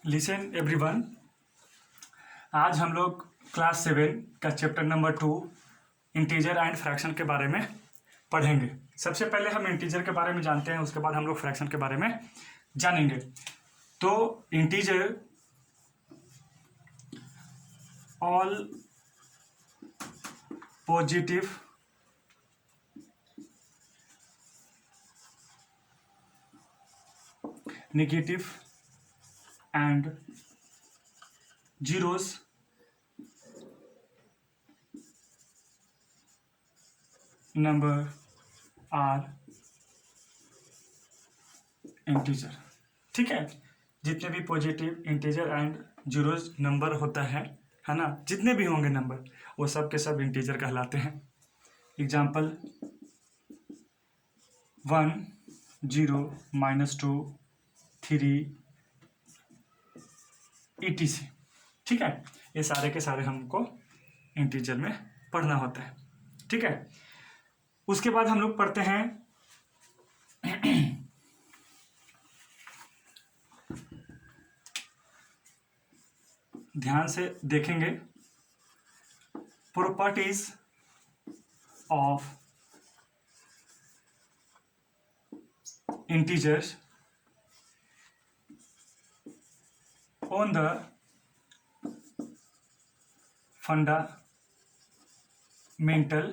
Listen everyone, आज हम लोग क्लास 7 का chapter number 2 integer and fraction के बारे में पढ़ेंगे। सबसे पहले हम इंटीजर के बारे में जानते हैं, उसके बाद हम लोग फ्रैक्शन के बारे में जानेंगे। तो integer all positive negative and zeros number are integer। ठीक है, जितने भी positive integer and zeros number होता है ना, जितने भी होंगे नंबर वो सब के सब इंटीजर कहलाते हैं। Example 1 0 -2 3 ETC। ठीक है, ये सारे के सारे हमको इंटीजर में पढ़ना होता है। ठीक है, उसके बाद हम लोग पढ़ते हैं ध्यान से देखेंगे properties of integers on the fundamental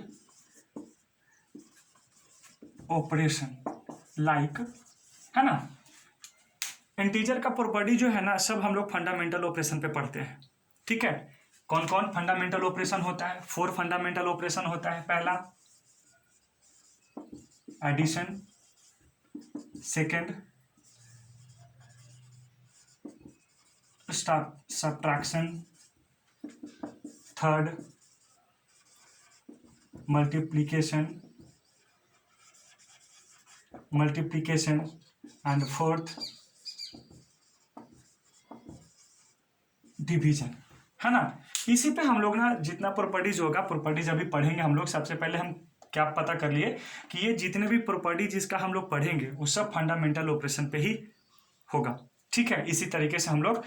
operation like, है ना। इंटीजर का प्रॉपर्टी जो है ना, सब हम लोग फंडामेंटल ऑपरेशन पे पढ़ते हैं। ठीक है, कौन कौन फंडामेंटल ऑपरेशन होता है? 4 फंडामेंटल ऑपरेशन होता है। पहला addition, second subtraction, third multiplication and fourth division, है ना। इसी पे हम लोग ना जितना प्रॉपर्टीज होगा, प्रॉपर्टीज अभी पढ़ेंगे हम लोग। सबसे पहले हम क्या पता कर लिए कि ये जितने भी प्रॉपर्टी जिसका हम लोग पढ़ेंगे वो सब फंडामेंटल ऑपरेशन पे ही होगा। ठीक है, इसी तरीके से हम लोग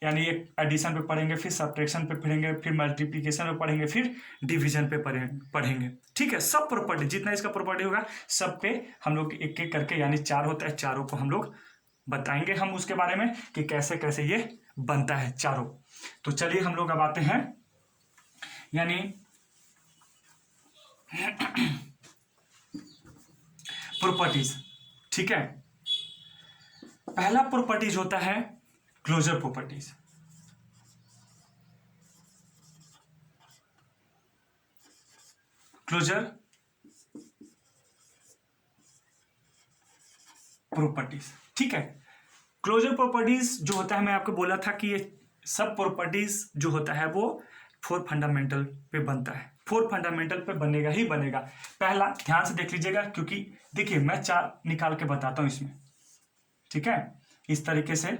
यानी एक एडिशन पे पढ़ेंगे, फिर सब्ट्रैक्शन पे पढ़ेंगे, फिर मल्टीप्लिकेशन पे पढ़ेंगे, फिर डिवीजन पे पढ़ेंगे। ठीक है, सब प्रॉपर्टी जितना इसका प्रॉपर्टी होगा सब पे हम लोग एक एक करके, यानी 4 होता है, चारों को हम लोग बताएंगे हम उसके बारे में कि कैसे कैसे ये बनता है चारों। तो चलिए हम लोग अब आते हैं यानी प्रॉपर्टीज। ठीक है, पहला प्रॉपर्टीज होता है क्लोजर प्रॉपर्टीज। क्लोजर प्रॉपर्टीज, ठीक है। क्लोजर प्रॉपर्टीज जो होता है, मैं आपको बोला था कि ये सब प्रॉपर्टीज जो होता है वो 4 फंडामेंटल पे बनता है। 4 फंडामेंटल पे बनेगा ही बनेगा। पहला ध्यान से देख लीजिएगा, क्योंकि देखिए मैं 4 निकाल के बताता हूं इसमें। ठीक है, इस तरीके से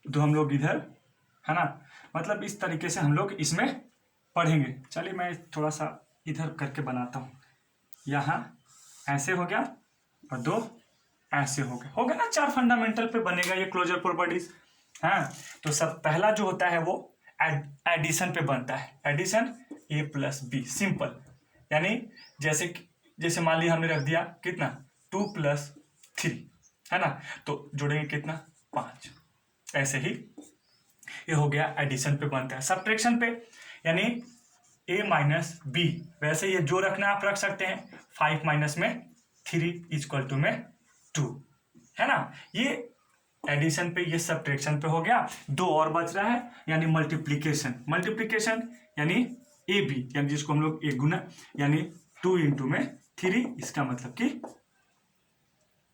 तो हम लोग इधर, है ना, मतलब इस तरीके से हम लोग इसमें पढ़ेंगे। चलिए मैं थोड़ा सा इधर करके बनाता हूं। यहां ऐसे हो गया और 2 ऐसे हो गया ना। 4 फंडामेंटल पे बनेगा ये क्लोजर प्रॉपर्टीज। हाँ, तो सब पहला जो होता है वो एडिशन पे बनता है। Addition A + B, simple. यानी जैसे मान लिया हमने रख दिया कितना 2 + 3, है ना, तो जोड़ेंगे कितना 5। ऐसे ही ये हो गया, एडिशन पे बनता है। सब्ट्रैक्शन पे यानी A - B, वैसे ये जो रखना आप रख सकते हैं। 5 - 3 = 2, है ना। ये एडिशन पे, ये सब्ट्रैक्शन पे हो गया। 2 और बच रहा है, यानी मल्टीप्लिकेशन यानी AB, यानी जिसको हम लोग 1 गुना यानी 2 × 3, इसका मतलब कि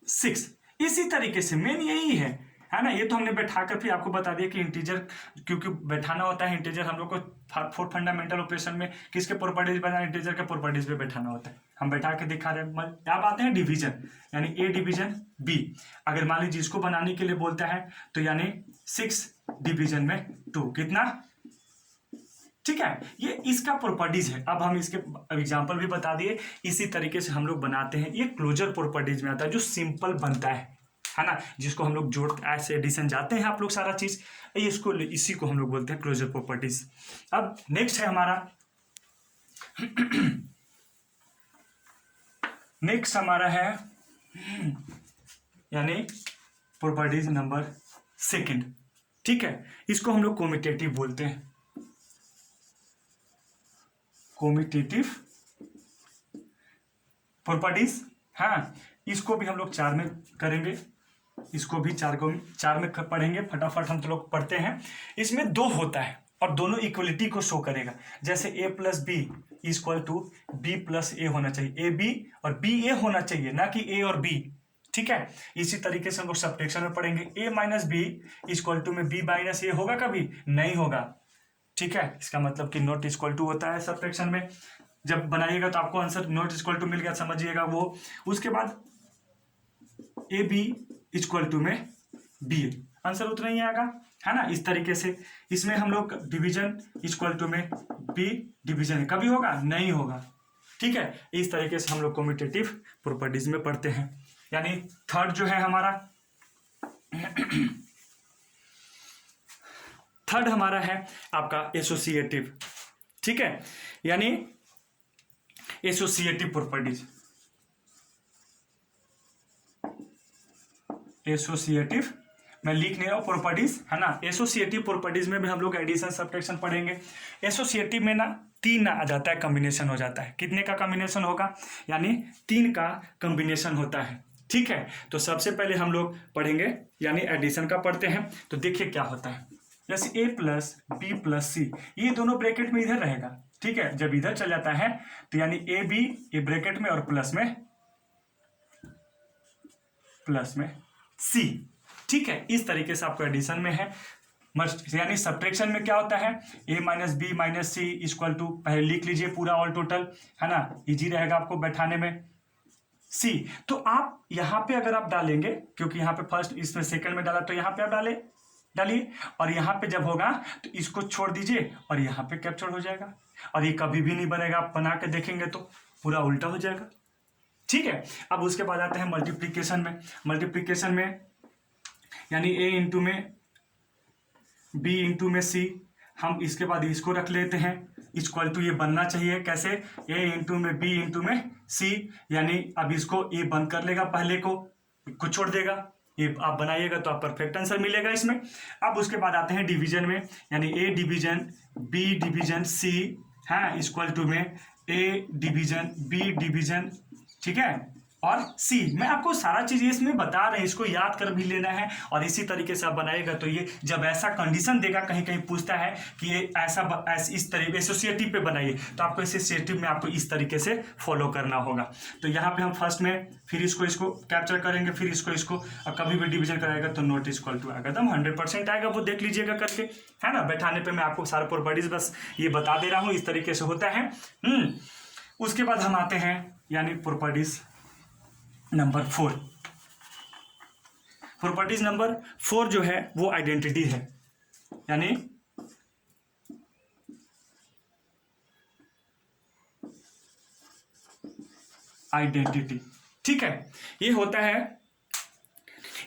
6। इसी तरीके से मेन यही है ना। ये तो हमने बैठा कर फिर आपको बता दिया कि इंटीजर क्योंकि बैठाना होता है। इंटीजर हम लोग को 4 फंडामेंटल ऑपरेशन में किसके प्रॉपर्टीज बना, इंटीजर के प्रॉपर्टीज पे बैठाना होता है। हम बैठा के दिखा रहे हैं। अब आते हैं डिवीजन, यानी A डिवीजन B। अगर मान लीजिए इसको बनाने के लिए बोलता है तो यानी 6 डिवीजन में 2 कितना ठीक है, ये इसका प्रॉपर्टीज है। अब हम इसके एग्जांपल भी बता दिए, इसी तरीके से हम लोग बनाते हैं। ये क्लोजर प्रॉपर्टीज में आता है जो सिंपल बनता है है ना, जिसको हम लोग जोड़ ऐसे एडिशन जाते हैं आप लोग सारा चीज, इसको इसी को हम लोग बोलते हैं क्लोजर प्रॉपर्टीज। अब नेक्स्ट है हमारा नेक्स्ट हमारा है यानी प्रॉपर्टीज नंबर सेकंड, ठीक है, इसको हम लोग कॉम्यूटेटिव बोलते हैं, कॉम्यूटेटिव प्रॉपर्टीज। हाँ, इसको भी हम लोग 4 में करेंगे, इसको भी 4 में पढ़ेंगे, फटाफट हम तो लोग पढ़ते हैं। इसमें 2 होता है और दोनों इक्वलिटी को शो करेगा, जैसे a plus B equal to B plus A होना चाहिए, ए बी और बी ए होना चाहिए, ना कि ए और बी, ठीक है। इसी तरीके से हम लोग सब्ट्रैक्शन में पढ़ेंगे, a minus B equal to में b माइनस ए होगा, कभी नहीं होगा, ठीक है। इसका मतलब कि नॉट इक्वल टू होता है सब्ट्रैक्शन में। जब बनाइएगा तो आपको आंसर नॉट इक्वल टू मिल गया, समझिएगा वो। उसके बाद ए बी इक्वल टू में बी, आंसर उतना ही आएगा, है ना। इस तरीके से इसमें हम लोग डिवीजन इक्वल टू में बी डिवीजन कभी होगा, नहीं होगा, ठीक है। इस तरीके से हम लोग कॉम्यूटेटिव प्रॉपर्टीज में पढ़ते हैं। यानी थर्ड जो है हमारा थर्ड हमारा है आपका एसोसिएटिव, ठीक है, यानी एसोसिएटिव प्रॉपर्टीज, एसोसिएटिव मैं लिख नहीं रहा हूं प्रॉपर्टीज, है ना। एसोसिएटिव प्रॉपर्टीज में भी हम लोग एडिशन सब्ट्रैक्शन पढ़ेंगे। एसोसिएटिव में ना 3 आ जाता है, कॉम्बिनेशन हो जाता है। कितने का कॉम्बिनेशन होगा, यानी 3 का कॉम्बिनेशन होता है, ठीक है। तो सबसे पहले हम लोग पढ़ेंगे यानी एडिशन का पढ़ते हैं। तो देखिए क्या होता है, जैसे a प्लस बी प्लस सी, ये दोनों ब्रैकेट में इधर रहेगा, ठीक है। जब इधर चल जाता है तो यानी ए बी ए ब्रैकेट में और प्लस में सी, ठीक है। इस तरीके से आपको एडिशन में है। यानी सब्ट्रैक्शन में क्या होता है, a minus B minus C equal to, पहले लिख लीजिए पूरा ऑल टोटल, है ना, इजी रहेगा आपको बैठाने में, सी। तो आप यहाँ पे अगर आप डालेंगे, क्योंकि यहाँ पे फर्स्ट इसमें सेकंड में डाला, तो यहाँ पे आप डालिए, और यहाँ पे जब होगा तो इसको छोड़ दीजिए और यहाँ पे कैप्चर हो जाएगा, और ये कभी भी नहीं बनेगा। आप बना के देखेंगे तो पूरा उल्टा हो जाएगा, ठीक है। अब उसके बाद आते हैं मल्टीप्लीकेशन में। मल्टीप्लीकेशन में यानी a इंटू में b इंटू में c, हम इसके बाद इसको रख लेते हैं इक्वल टू, ये बनना चाहिए कैसे, a इंटू में b इंटू में c, यानी अब इसको a बंद कर लेगा, पहले को छोड़ देगा, ये आप बनाइएगा तो आप परफेक्ट आंसर मिलेगा इसमें। अब उसके बाद आते हैं डिवीजन में, यानी a division b division c, हाँ, इक्वल टू में a डिवीजन b डिवीजन, ठीक है, और C। मैं आपको सारा चीज इसमें बता रहे हैं, इसको याद कर भी लेना है, और इसी तरीके से आप बनाएगा तो ये जब ऐसा कंडीशन देगा, कहीं कहीं पूछता है कि ये ऐसा इस तरीके एसोसिएटिव पे बनाइए, तो आपको एसोसिएटिव में आपको इस तरीके से फॉलो करना होगा। तो यहाँ पे हम फर्स्ट में फिर इसको कैप्चर करेंगे, फिर इसको और कभी भी डिवीजन कराएगा तो नॉट इक्वल टू आएगा, एकदम 100% आएगा, वो देख लीजिएगा करके, है ना। बैठाने पे मैं आपको सारे प्रॉपर्टीज बस ये बता दे रहा हूँ, इस तरीके से होता है। उसके बाद हम आते हैं यानी प्रॉपर्टीज नंबर 4। प्रॉपर्टीज नंबर 4 जो है वो आइडेंटिटी है, यानी आइडेंटिटी, ठीक है। ये होता है,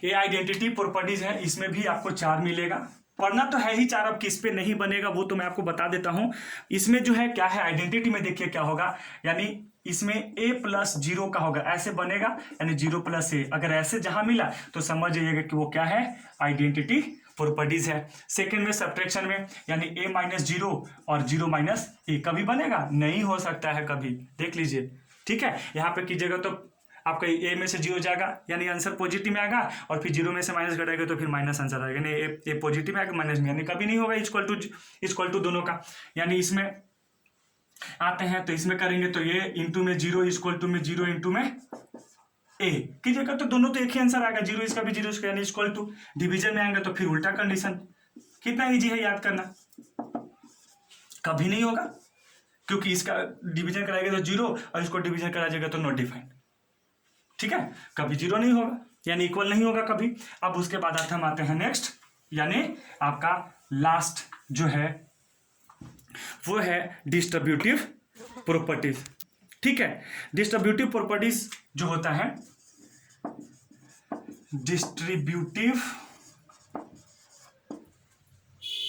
ये आइडेंटिटी प्रॉपर्टीज है, इसमें भी आपको 4 मिलेगा। पढ़ना तो है ही 4, अब किस पे नहीं बनेगा वो तो मैं आपको बता देता हूं। इसमें जो है क्या है, आइडेंटिटी में देखिए क्या होगा, यानी इसमें a प्लस 0 का होगा, ऐसे बनेगा, यानी 0 प्लस a, अगर ऐसे जहां मिला तो समझ जाइएगा कि वो क्या है, आइडेंटिटी प्रॉपर्टीज है। सेकंड में सब्ट्रैक्शन में, यानी a माइनस 0 और 0 माइनस a, कभी बनेगा, नहीं हो सकता है कभी, देख लीजिए, ठीक है। यहाँ पे कीजिएगा तो आपका a में से 0 जाएगा, यानी आंसर पॉजिटिव में आएगा, और फिर 0 में से माइनस घटाएगा तो फिर माइनस आंसर आएगा, यानी a पॉजिटिव में आएगा, माइनस में, यानी कभी नहीं होगा इक्वल टू दोनों का। यानी इसमें आते हैं तो इसमें करेंगे तो ये इंटू में 0 इक्वल टू में 0 इंटू में a कीजिएगा तो दोनों तो एक ही आंसर आएगा, 0 इसका भी 0 इसका, यानी इक्वल टू। डिवीजन में आएंगे तो फिर उल्टा कंडीशन, कितना इजी है याद करना, कभी नहीं होगा, क्योंकि इसका डिवीजन कराएगा तो 0 और इसको डिवीजन करा जाएगा तो नॉट डिफाइंड, ठीक है, कभी 0 नहीं होगा, यानी इक्वल नहीं होगा कभी। अब उसके बाद हम आते हैं नेक्स्ट, यानी आपका लास्ट जो है वो है डिस्ट्रीब्यूटिव प्रॉपर्टीज, ठीक है। डिस्ट्रीब्यूटिव प्रॉपर्टीज जो होता है डिस्ट्रीब्यूटिव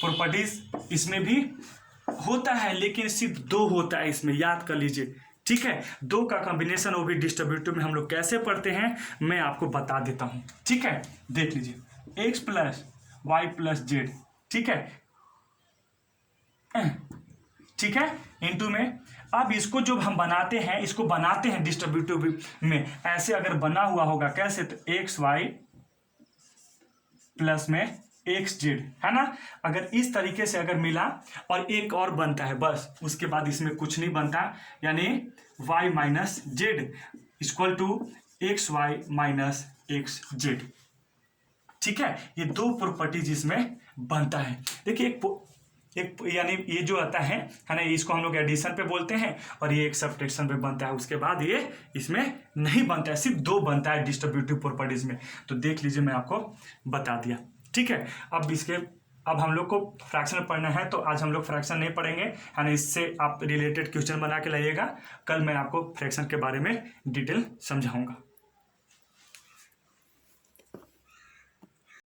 प्रॉपर्टीज इसमें भी होता है, लेकिन सिर्फ दो होता है इसमें, याद कर लीजिए। ठीक है, दो का कॉम्बिनेशन वो भी डिस्ट्रीब्यूटिव में हम लोग कैसे पढ़ते हैं मैं आपको बता देता हूं। ठीक है, देख लीजिए x plus Y plus Z. ठीक है, ठीक है, इनटू में। अब इसको जब हम बनाते हैं, इसको बनाते हैं डिस्ट्रीब्यूटिव में, ऐसे अगर बना हुआ होगा कैसे, तो एक्स वाई प्लस में एक्स जेड, है ना। अगर इस तरीके से अगर मिला और एक और बनता है बस, उसके बाद इसमें कुछ नहीं बनता, यानी Y minus Z equal to X Y minus X Z. ठीक है, ये दो प्रॉपर्टीज इसमें बनता है। देखिए एक यानी ये जो आता है ना, इसको हम लोग एडिशन पे बोलते हैं, और ये एक सब्ट्रैक्शन पे बनता है। उसके बाद ये इसमें नहीं बनता है, सिर्फ दो बनता है डिस्ट्रीब्यूटिव प्रॉपर्टीज में। तो देख लीजिए, मैं आपको बता दिया। ठीक है, अब हम लोग को फ्रैक्शन पढ़ना है, तो आज हम लोग फ्रैक्शन नहीं पढ़ेंगे, है ना। इससे आप रिलेटेड क्वेश्चन बना के लाइएगा, कल मैं आपको फ्रैक्शन के बारे में डिटेल समझाऊंगा।